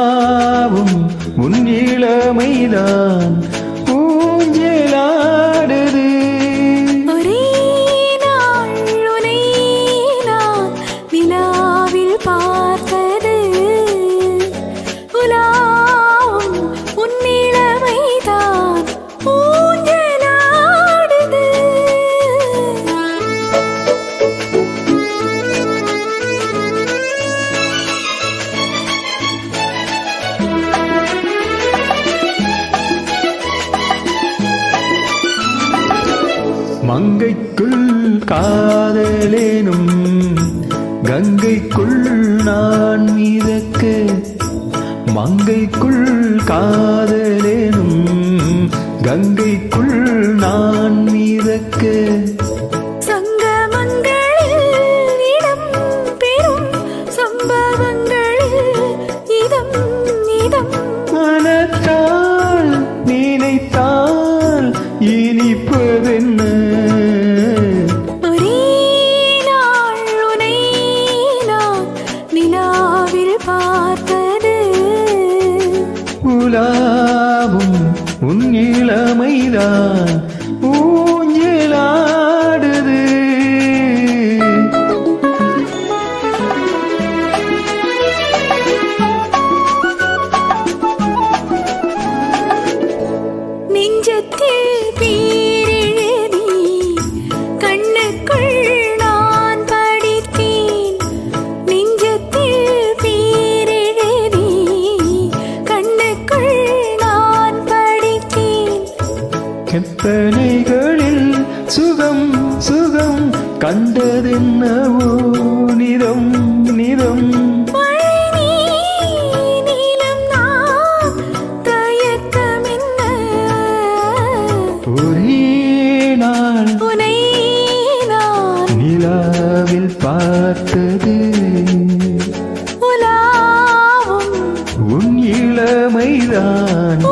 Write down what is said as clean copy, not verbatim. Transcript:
உலாவும் உன் இளமைதான் ஊஞ்சலாடுது. ஒரே நாள் உனை நான் நிலாவில் பார்த்தது. உலாவும் உன் இளமைதான் ஊஞ்சலாடுது. மங்கைக்குள் காதலேனும் கங்கைக்குள் நான் மிதக்க. மங்கைக்குள் காதலேனும் கங்கைக்குள் நான் மிதக்க. சங்கமங்களில் இடம் பெறும் சம்பவங்களில் இதம் இதம் மனத்தால் நினைத்தால் இனிப்பதென்ன. ஒரே நாள் உனை நான் நிலாவில் பார்த்தது. உலாவும் உன் இளமைதான் ஊஞ்சலாடுது. நெஞ்சத்தில் பேரெழுதி கண்ணுக்குள் நான் படித்தேன். நெஞ்சத்தில் பேரெழுதி கண்ணுக்குள் நான் படித்தேன். கற்பனைகளில் சுகம் சுகம் கண்டதென்னவோ நிதம் நிதம். மழை நீலம் நான் தயக்கமென்ன. ஒரே நாள் உனை நான் நிலாவில் பார்த்தது. உலாவும் உன் இளமைதான்